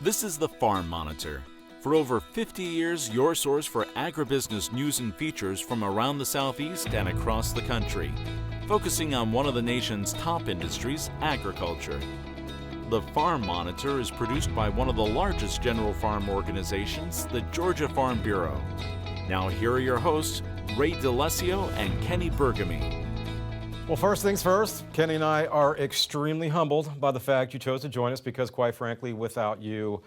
This is the Farm Monitor. For over 50 years, your source for agribusiness news and features from around the Southeast and across the country, focusing on one of the nation's top industries, agriculture. The Farm Monitor is produced by one of the largest general farm organizations, the Georgia Farm Bureau. Now here are your hosts, Ray DeLessio and Kenny Bergamy. Well, first things first, Kenny and I are extremely humbled by the fact you chose to join us because, quite frankly, without you,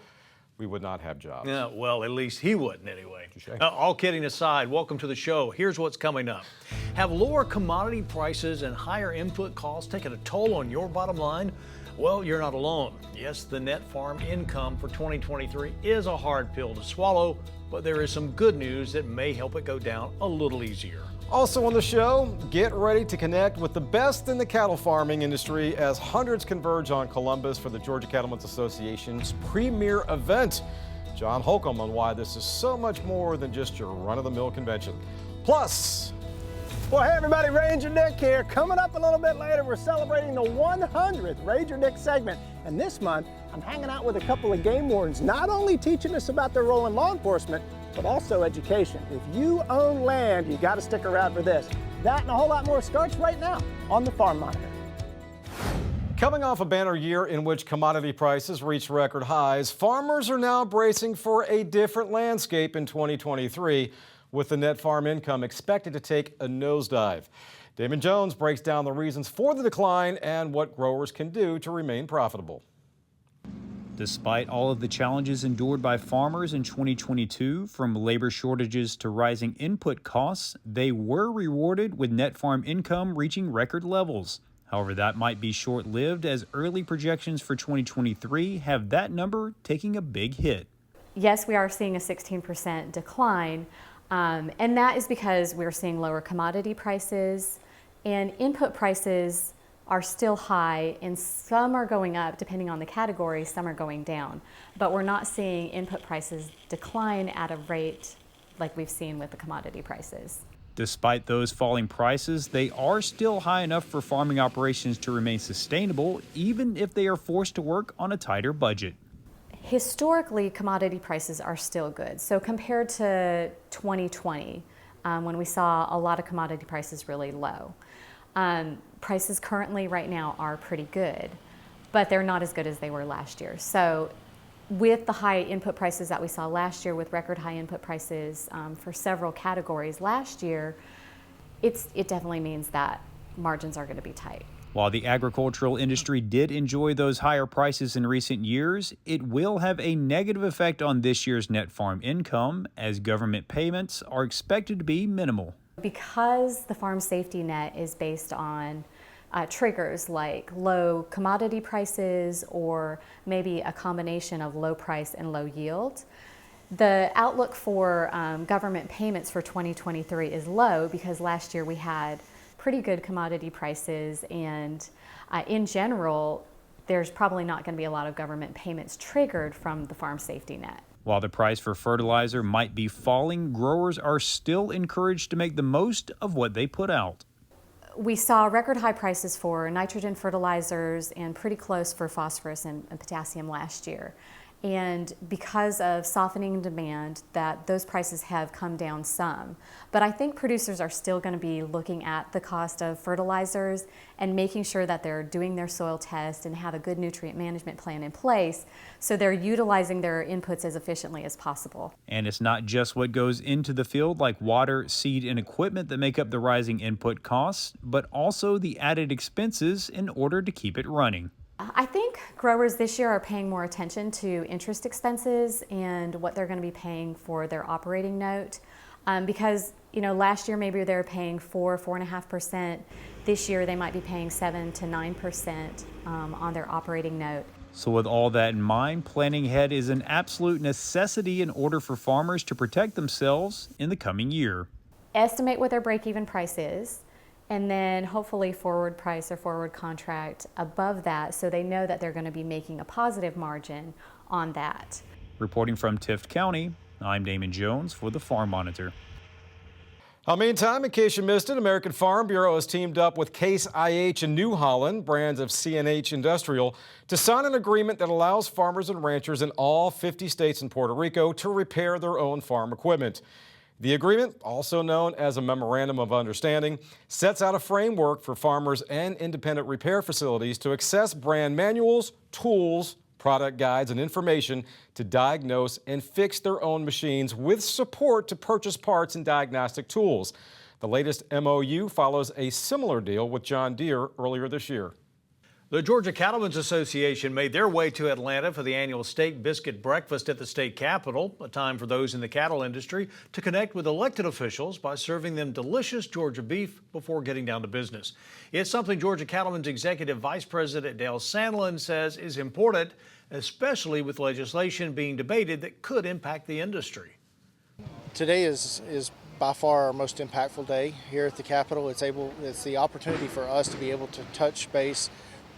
we would not have jobs. Yeah, well, at least he wouldn't anyway. All kidding aside, welcome to the show. Here's what's coming up. Have lower commodity prices and higher input costs taken a toll on your bottom line? Well, you're not alone. Yes, the net farm income for 2023 is a hard pill to swallow, but there is some good news that may help it go down a little easier. Also on the show, get ready to connect with the best in the cattle farming industry as hundreds converge on Columbus for the Georgia Cattlemen's Association's premier event. John Holcomb on why this is so much more than just your run-of-the-mill convention. Plus, well, hey everybody, Ranger Nick here. Coming up a little bit later, we're celebrating the 100th Ranger Nick segment. And this month, I'm hanging out with a couple of game wardens, not only teaching us about their role in law enforcement, but also education. If you own land, you got to stick around for this. That and a whole lot more starts right now on the Farm Monitor. coming off a banner year in which commodity prices reached record highs, farmers are now bracing for a different landscape in 2023, with the net farm income expected to take a nosedive. Damon Jones breaks down the reasons for the decline and what growers can do to remain profitable. Despite all of the challenges endured by farmers in 2022, from labor shortages to rising input costs, they were rewarded with net farm income reaching record levels. However, that might be short-lived as early projections for 2023 have that number taking a big hit. Yes, we are seeing a 16% decline, and that is because we're seeing lower commodity prices and input prices are still high, and some are going up depending on the category, some are going down. But we're not seeing input prices decline at a rate like we've seen with the commodity prices. Despite those falling prices, they are still high enough for farming operations to remain sustainable, even if they are forced to work on a tighter budget. Historically, commodity prices are still good. So compared to 2020, when we saw a lot of commodity prices really low, prices currently right now are pretty good, but they're not as good as they were last year. So with the high input prices that we saw last year, with record high input prices for several categories last year, it definitely means that margins are going to be tight. While the agricultural industry did enjoy those higher prices in recent years, it will have a negative effect on this year's net farm income, as government payments are expected to be minimal. Because the farm safety net is based on triggers like low commodity prices or maybe a combination of low price and low yield, the outlook for government payments for 2023 is low because last year we had pretty good commodity prices, and in general, there's probably not going to be a lot of government payments triggered from the farm safety net. While the price for fertilizer might be falling, growers are still encouraged to make the most of what they put out. We saw record high prices for nitrogen fertilizers and pretty close for phosphorus and potassium last year. And because of softening demand, those prices have come down some. But I think producers are still going to be looking at the cost of fertilizers and making sure that they're doing their soil test and have a good nutrient management plan in place so they're utilizing their inputs as efficiently as possible. And it's not just what goes into the field like water, seed, and equipment that make up the rising input costs, but also the added expenses in order to keep it running. I think growers this year are paying more attention to interest expenses and what they're going to be paying for their operating note, because last year maybe they were paying 4.5%. This year they might be paying 7 to 9% on their operating note. So with all that in mind, planning ahead is an absolute necessity in order for farmers to protect themselves in the coming year. Estimate what their break-even price is, and then hopefully forward price or forward contract above that so they know that they're going to be making a positive margin on that. Reporting from Tift County, I'm Damon Jones for the Farm Monitor. Meantime, in case you missed it, American Farm Bureau has teamed up with Case IH and New Holland, brands of C&H Industrial, to sign an agreement that allows farmers and ranchers in all 50 states and Puerto Rico to repair their own farm equipment. The agreement, also known as a Memorandum of Understanding, sets out a framework for farmers and independent repair facilities to access brand manuals, tools, product guides, and information to diagnose and fix their own machines with support to purchase parts and diagnostic tools. The latest MOU follows a similar deal with John Deere earlier this year. The Georgia Cattlemen's Association made their way to Atlanta for the annual steak biscuit breakfast at the state capitol, a time for those in the cattle industry to connect with elected officials by serving them delicious Georgia beef before getting down to business. It's something Georgia Cattlemen's Executive Vice President Dale Sandlin says is important, especially with legislation being debated that could impact the industry. Today is by far our most impactful day here at the Capitol. It's the opportunity for us to be able to touch base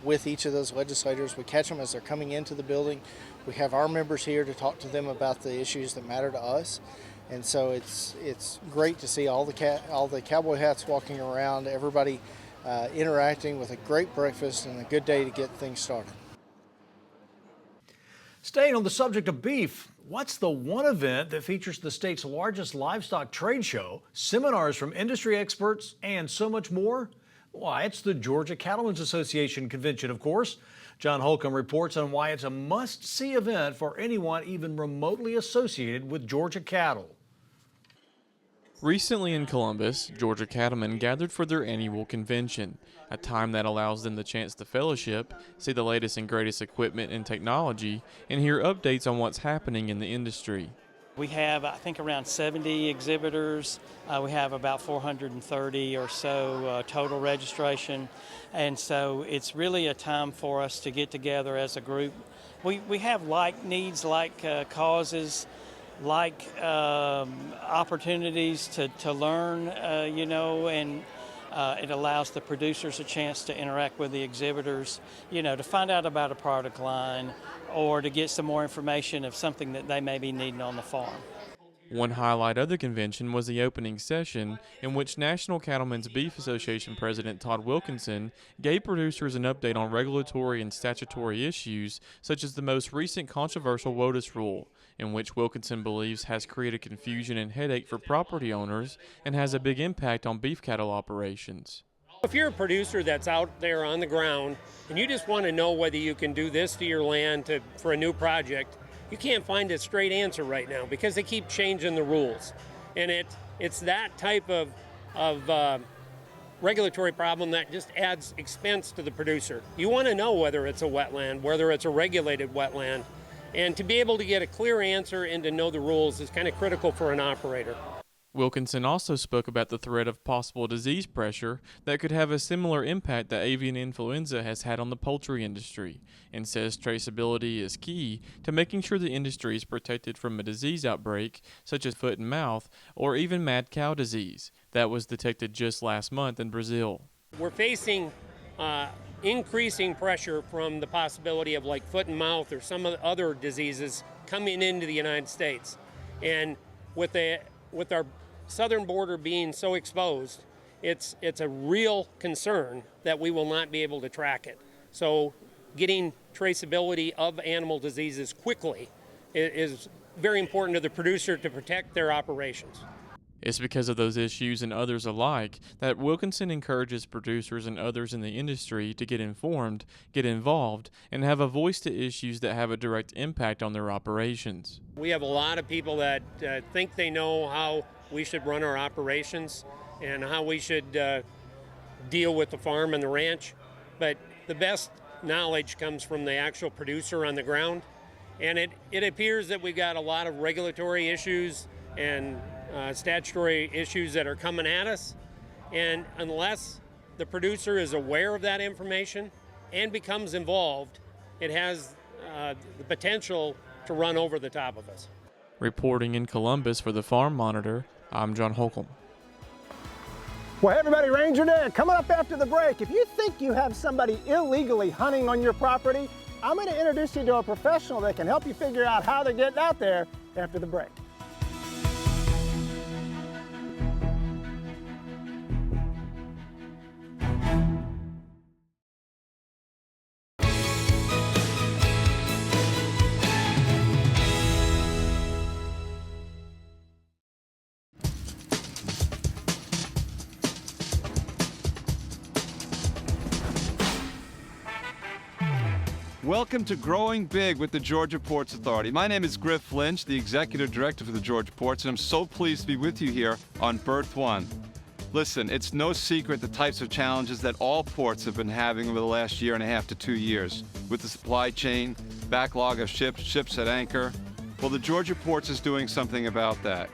with each of those legislators. We catch them as they're coming into the building. We have our members here to talk to them about the issues that matter to us. And so it's great to see all the cowboy hats walking around, everybody interacting with a great breakfast and a good day to get things started. Staying on the subject of beef, what's the one event that features the state's largest livestock trade show, seminars from industry experts, and so much more? Why, it's the Georgia Cattlemen's Association convention, of course. John Holcomb reports on why it's a must-see event for anyone even remotely associated with Georgia cattle. Recently in Columbus, Georgia Cattlemen gathered for their annual convention, a time that allows them the chance to fellowship, see the latest and greatest equipment and technology, and hear updates on what's happening in the industry. We have, I think, around 70 exhibitors. We have about 430 or so total registration. And so it's really a time for us to get together as a group. We have like needs, like causes, like opportunities to learn, and it allows the producers a chance to interact with the exhibitors, to find out about a product line or to get some more information of something that they may be needing on the farm. One highlight of the convention was the opening session, in which National Cattlemen's Beef Association President Todd Wilkinson gave producers an update on regulatory and statutory issues, such as the most recent controversial WOTUS rule, in which Wilkinson believes has created confusion and headache for property owners and has a big impact on beef cattle operations. If you're a producer that's out there on the ground and you just want to know whether you can do this to your land for a new project, you can't find a straight answer right now because they keep changing the rules. And it's that type of regulatory problem that just adds expense to the producer. You want to know whether it's a wetland, whether it's a regulated wetland, and to be able to get a clear answer and to know the rules is kind of critical for an operator. Wilkinson also spoke about the threat of possible disease pressure that could have a similar impact that avian influenza has had on the poultry industry, and says traceability is key to making sure the industry is protected from a disease outbreak such as foot and mouth or even mad cow disease that was detected just last month in Brazil. We're facing increasing pressure from the possibility of like foot and mouth or some of the other diseases coming into the United States. And with our southern border being so exposed, it's a real concern that we will not be able to track it. So getting traceability of animal diseases quickly is very important to the producer to protect their operations. It's because of those issues and others alike that Wilkinson encourages producers and others in the industry to get informed, get involved, and have a voice to issues that have a direct impact on their operations. We have a lot of people that think they know how we should run our operations and how we should deal with the farm and the ranch, but the best knowledge comes from the actual producer on the ground. And it appears that we've got a lot of regulatory issues and statutory issues that are coming at us, and unless the producer is aware of that information and becomes involved, it has the potential to run over the top of us. Reporting in Columbus for the Farm Monitor, I'm John Holcomb. Well, hey everybody, Ranger Nick coming up after the break. If you think you have somebody illegally hunting on your property, I'm going to introduce you to a professional that can help you figure out how they're getting out there after the break. Welcome to Growing Big with the Georgia Ports Authority. My name is Griff Lynch, the Executive Director for the Georgia Ports, and I'm so pleased to be with you here on Berth 1. Listen, it's no secret the types of challenges that all ports have been having over the last year and a half to 2 years, with the supply chain, backlog of ships at anchor. Well, the Georgia Ports is doing something about that.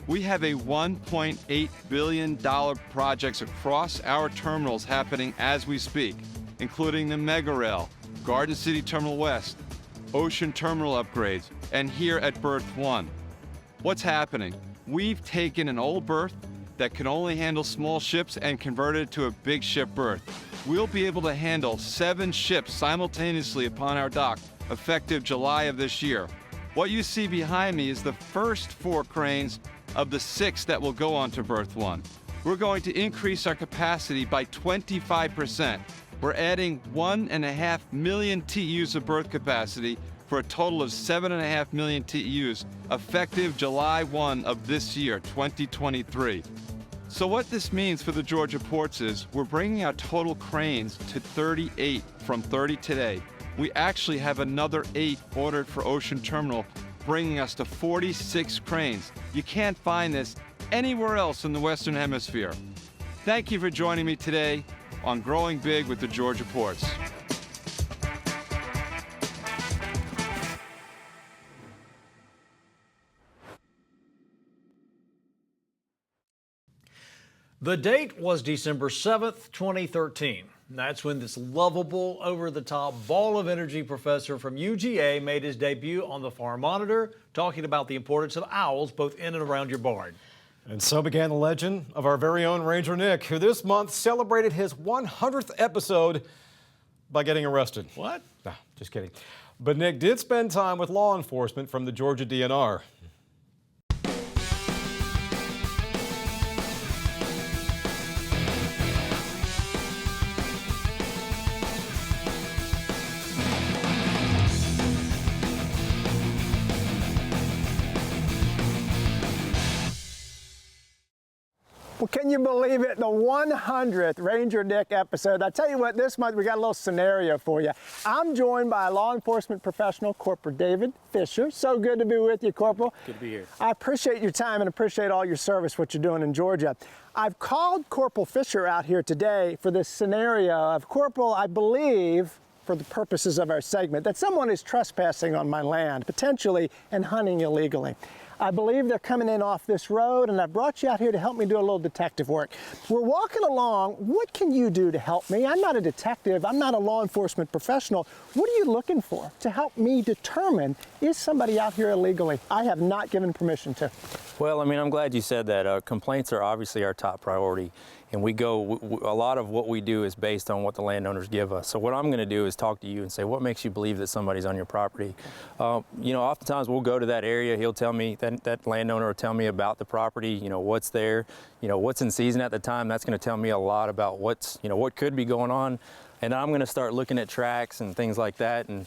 We have a $1.8 billion projects across our terminals happening as we speak, including the Mega Rail, Garden City Terminal West, Ocean Terminal upgrades, and here at Berth 1. What's happening? We've taken an old berth that can only handle small ships and converted it to a big ship berth. We'll be able to handle 7 ships simultaneously upon our dock, effective July of this year. What you see behind me is the first 4 cranes of the 6 that will go onto Berth 1. We're going to increase our capacity by 25%. We're adding 1.5 million TEUs of berth capacity for a total of 7.5 million TEUs, effective July 1 of this year, 2023. So what this means for the Georgia ports is we're bringing our total cranes to 38 from 30 today. We actually have another 8 ordered for Ocean Terminal, bringing us to 46 cranes. You can't find this anywhere else in the Western Hemisphere. Thank you for joining me today on Growing Big with the Georgia Ports. The date was December 7th, 2013. That's when this lovable, over-the-top ball of energy professor from UGA made his debut on the Farm Monitor, talking about the importance of owls both in and around your barn. And so began the legend of our very own Ranger Nick, who this month celebrated his 100th episode by getting arrested. What? No, just kidding. But Nick did spend time with law enforcement from the Georgia DNR. Well, can you believe it? The 100th Ranger Nick episode. I tell you what, this month we got a little scenario for you. I'm joined by law enforcement professional, Corporal David Fisher. So good to be with you, Corporal. Good to be here. I appreciate your time and appreciate all your service, what you're doing in Georgia. I've called Corporal Fisher out here today for this scenario of, Corporal, I believe, for the purposes of our segment, that someone is trespassing on my land, potentially, and hunting illegally. I believe they're coming in off this road, and I brought you out here to help me do a little detective work. We're walking along. What can you do to help me? I'm not a detective. I'm not a law enforcement professional. What are you looking for to help me determine, is somebody out here illegally? I have not given permission to. Well, I mean, I'm glad you said that. Complaints are obviously our top priority, and a lot of what we do is based on what the landowners give us. So what I'm going to do is talk to you and say, what makes you believe that somebody's on your property? You know, oftentimes we'll go to that area. He'll tell me, that landowner will tell me about the property, you know, what's there, you know, what's in season at the time. That's going to tell me a lot about what's, you know, what could be going on. And I'm going to start looking at tracks and things like that. And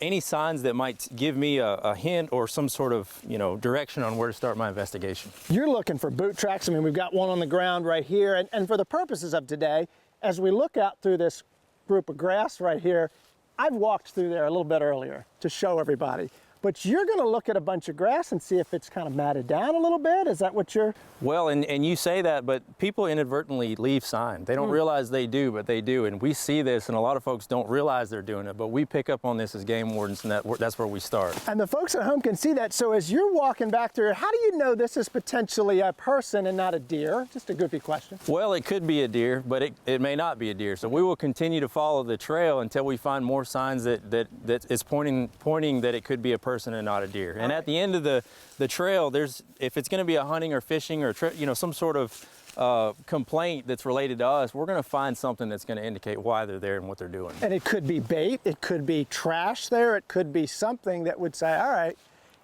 any signs that might give me a hint or some sort of, you know, direction on where to start my investigation. You're looking for boot tracks. I mean, we've got one on the ground right here. And for the purposes of today, as we look out through this group of grass right here, I've walked through there a little bit earlier to show everybody. But you're going to look at a bunch of grass and see if it's kind of matted down a little bit? Is that what you're... Well, and you say that, but people inadvertently leave sign. They don't realize they do, but they do. And we see this, and a lot of folks don't realize they're doing it, but we pick up on this as game wardens, and that's where we start. And the folks at home can see that. So as you're walking back through, how do you know this is potentially a person and not a deer? Just a goofy question. Well, it could be a deer, but it may not be a deer. So we will continue to follow the trail until we find more signs that is pointing that it could be a person and not a deer. And at the end of the trail, if it's going to be a hunting or fishing or you know, some sort of complaint that's related to us, we're going to find something that's going to indicate why they're there and what they're doing. And it could be bait, it could be trash there, it could be something that would say, all right,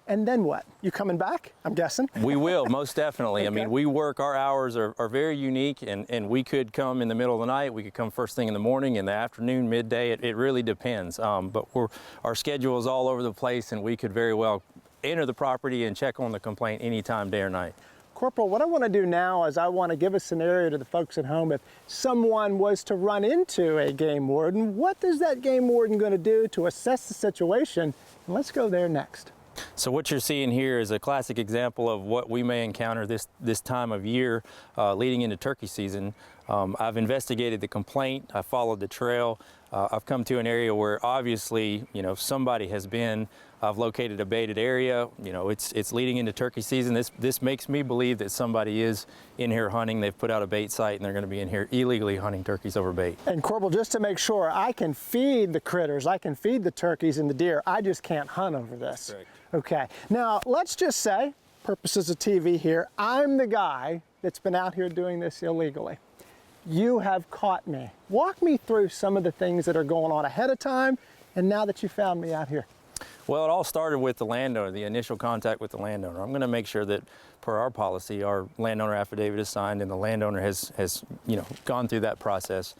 and then what? You coming back, I'm guessing? We will, most definitely. Okay. I mean, our hours are very unique, and we could come in the middle of the night, we could come first thing in the morning, in the afternoon, midday, it really depends. But our schedule is all over the place, and we could very well enter the property and check on the complaint anytime, day or night. Corporal, what I want to do now is I want to give a scenario to the folks at home. If someone was to run into a game warden, what is that game warden going to do to assess the situation? And let's go there next. So what you're seeing here is a classic example of what we may encounter this time of year leading into turkey season. I've investigated the complaint, I followed the trail, I've come to an area where obviously, somebody has been. I've located a baited area. It's leading into turkey season. This makes me believe that somebody is in here hunting. They've put out a bait site and they're going to be in here illegally hunting turkeys over bait. And Corporal, just to make sure, I can feed the critters, I can feed the turkeys and the deer. I just can't hunt over this. Correct. Okay. Now, let's just say, purposes of TV here, I'm the guy that's been out here doing this illegally. You have caught me. Walk me through some of the things that are going on ahead of time and now that you found me out here. Well, it all started with the landowner, the initial contact with the landowner. I'm going to make sure that per our policy, our landowner affidavit is signed and the landowner has gone through that process.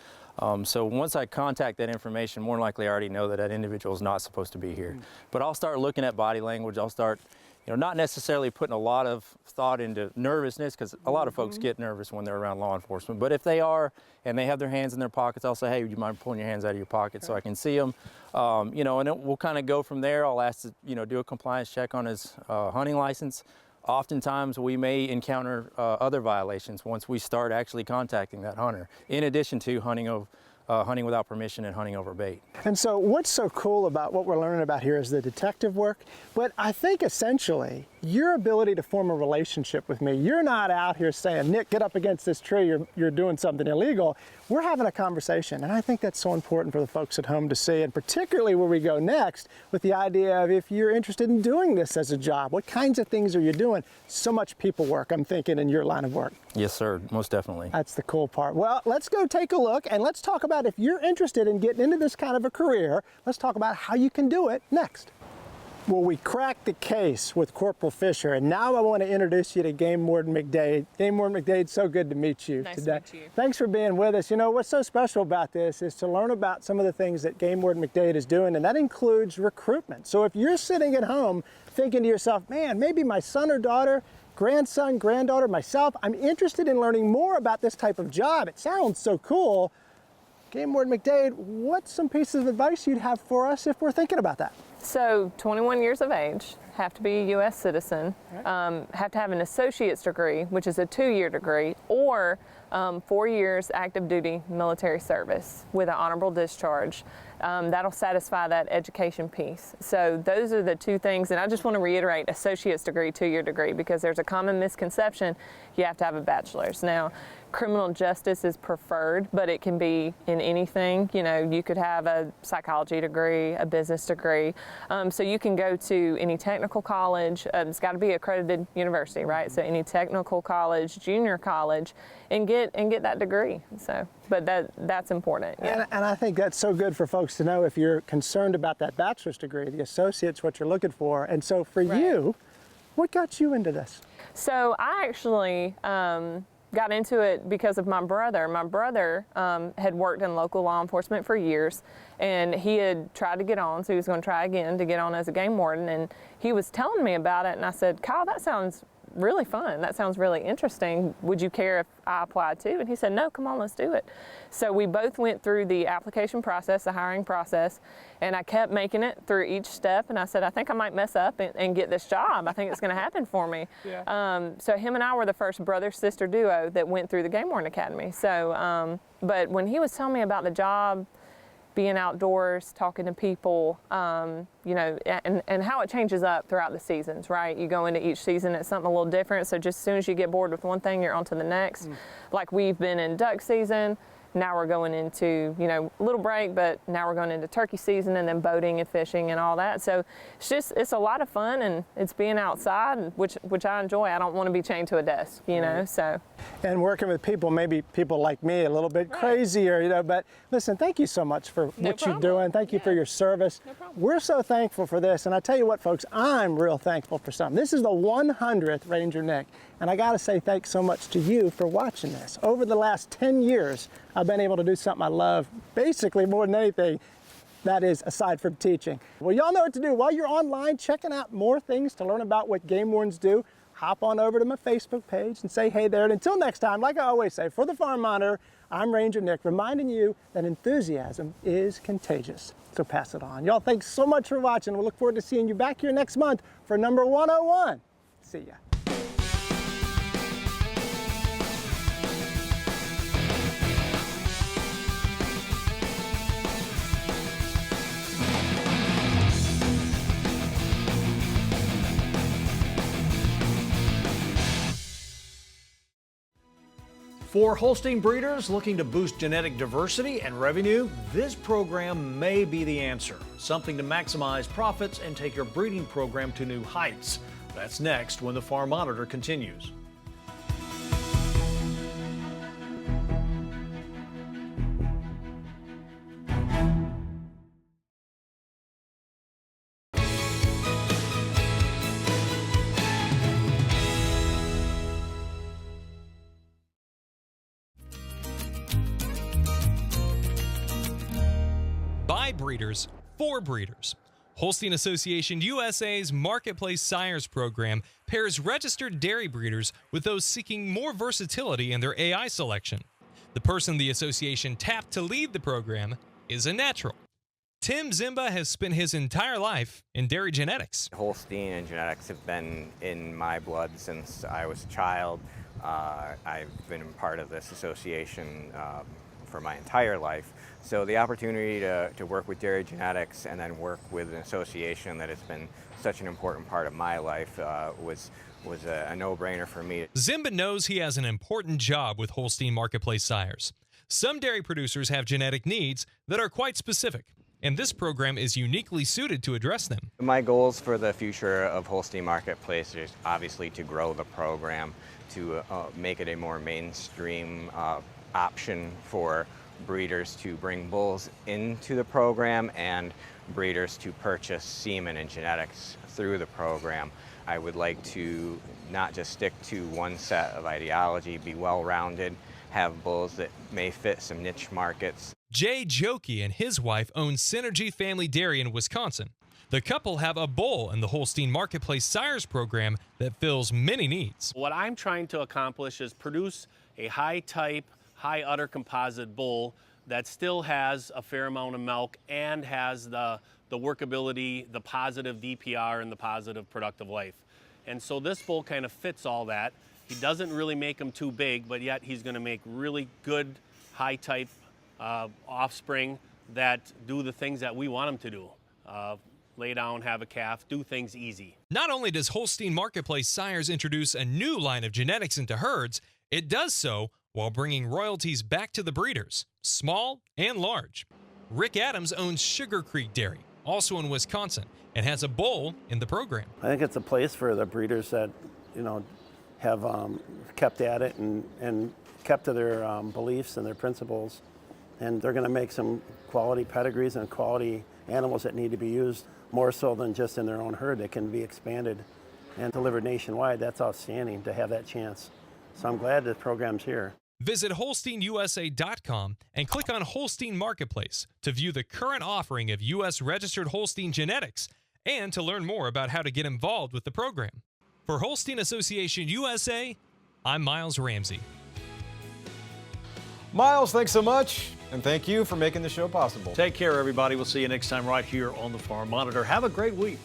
So once I contact that information, more than likely I already know that that individual is not supposed to be here. But I'll start looking at body language. I'll start, not necessarily putting a lot of thought into nervousness, because a lot of folks get nervous when they're around law enforcement. But if they are and they have their hands in their pockets, I'll say, hey, would you mind pulling your hands out of your pocket so I can see them? And then we'll kind of go from there. I'll ask to, do a compliance check on his hunting license. Oftentimes we may encounter other violations once we start actually contacting that hunter, in addition to hunting without permission and hunting over bait. And so what's so cool about what we're learning about here is the detective work, but I think essentially your ability to form a relationship with me. You're not out here saying, Nick, get up against this tree, you're doing something illegal. We're having a conversation, and I think that's so important for the folks at home to see, and particularly where we go next with the idea of if you're interested in doing this as a job, what kinds of things are you doing? So much people work, I'm thinking, in your line of work. Yes, sir, most definitely. That's the cool part. Well, let's go take a look, and let's talk about if you're interested in getting into this kind of a career, let's talk about how you can do it next. Well, we cracked the case with Corporal Fisher, and now I want to introduce you to Game Warden McDade. Game Warden McDade, so good to meet you nice today. To meet you. Thanks for being with us. What's so special about this is to learn about some of the things that Game Warden McDade is doing, and that includes recruitment. So if you're sitting at home thinking to yourself, man, maybe my son or daughter, grandson, granddaughter, myself, I'm interested in learning more about this type of job. It sounds so cool. Game Warden McDade, what's some pieces of advice you'd have for us if we're thinking about that? So 21 years of age, have to be a U.S. citizen, have to have an associate's degree, which is a 2-year degree, or 4 years active duty military service with an honorable discharge. That'll satisfy that education piece. So those are the two things, and I just want to reiterate associate's degree, 2-year degree, because there's a common misconception you have to have a bachelor's. Now, criminal justice is preferred, but it can be in anything. You could have a psychology degree, a business degree. So you can go to any technical college. It's got to be accredited university, right? So any technical college, junior college, and get that degree. So, but that's important. Yeah. And I think that's so good for folks to know if you're concerned about that bachelor's degree, the associate's what you're looking for. And so for you, what got you into this? So I actually got into it because of my brother. My brother had worked in local law enforcement for years, and he had tried to get on, so he was going to try again to get on as a game warden, and he was telling me about it, and I said, Kyle, that sounds really fun. That sounds really interesting. Would you care if I applied too? And he said, no, come on, let's do it. So we both went through the application process, the hiring process, and I kept making it through each step. And I said, I think I might mess up and get this job. I think it's going to happen for me. Yeah. So him and I were the first brother-sister duo that went through the Game Warden Academy. So, but when he was telling me about the job, being outdoors, talking to people, and how it changes up throughout the seasons, right? You go into each season, it's something a little different. So just as soon as you get bored with one thing, you're on to the next. Like we've been in duck season. Now we're going into, a little break, but now we're going into turkey season and then boating and fishing and all that. So it's a lot of fun, and it's being outside, which I enjoy. I don't want to be chained to a desk, so. And working with people, maybe people like me, a little bit crazier, but listen, thank you so much for what you're doing. Thank you for your service. No problem. We're so thankful for this. And I tell you what, folks, I'm real thankful for something. This is the 100th Ranger Nick. And I got to say thanks so much to you for watching this. Over the last 10 years, I've been able to do something I love, basically more than anything, that is aside from teaching. Well, y'all know what to do. While you're online checking out more things to learn about what game wardens do, hop on over to my Facebook page and say hey there. And until next time, like I always say, for the Farm Monitor, I'm Ranger Nick, reminding you that enthusiasm is contagious. So pass it on. Y'all, thanks so much for watching. We look forward to seeing you back here next month for number 101. See ya. For Holstein breeders looking to boost genetic diversity and revenue, this program may be the answer. Something to maximize profits and take your breeding program to new heights. That's next when the Farm Monitor continues. By breeders, for breeders. Holstein Association USA's Marketplace Sires program pairs registered dairy breeders with those seeking more versatility in their AI selection. The person the association tapped to lead the program is a natural. Tim Zimba has spent his entire life in dairy genetics. Holstein and genetics have been in my blood since I was a child. I've been part of this association for my entire life. So the opportunity to work with dairy genetics and then work with an association that has been such an important part of my life was a no-brainer for me. Zimba knows he has an important job with Holstein Marketplace Sires. Some dairy producers have genetic needs that are quite specific, and this program is uniquely suited to address them. My goals for the future of Holstein Marketplace is obviously to grow the program, to make it a more mainstream option for breeders to bring bulls into the program and breeders to purchase semen and genetics through the program. I would like to not just stick to one set of ideology, be well-rounded, have bulls that may fit some niche markets. Jay Jokey and his wife own Synergy Family Dairy in Wisconsin. The couple have a bull in the Holstein Marketplace Sires program that fills many needs. What I'm trying to accomplish is produce a high-type, high udder composite bull that still has a fair amount of milk and has the workability, the positive DPR, and the positive productive life. And so this bull kind of fits all that. He doesn't really make them too big, but yet he's going to make really good high-type offspring that do the things that we want them to do. Lay down, have a calf, do things easy. Not only does Holstein Marketplace Sires introduce a new line of genetics into herds, it does so while bringing royalties back to the breeders, small and large. Rick Adams owns Sugar Creek Dairy, also in Wisconsin, and has a bull in the program. I think it's a place for the breeders that, have kept at it and kept to their beliefs and their principles. And they're going to make some quality pedigrees and quality animals that need to be used more so than just in their own herd. That can be expanded and delivered nationwide. That's outstanding to have that chance. So I'm glad this program's here. Visit HolsteinUSA.com and click on Holstein Marketplace to view the current offering of U.S. registered Holstein genetics and to learn more about how to get involved with the program. For Holstein Association USA, I'm Miles Ramsey. Miles, thanks so much, and thank you for making the show possible. Take care, everybody. We'll see you next time right here on the Farm Monitor. Have a great week.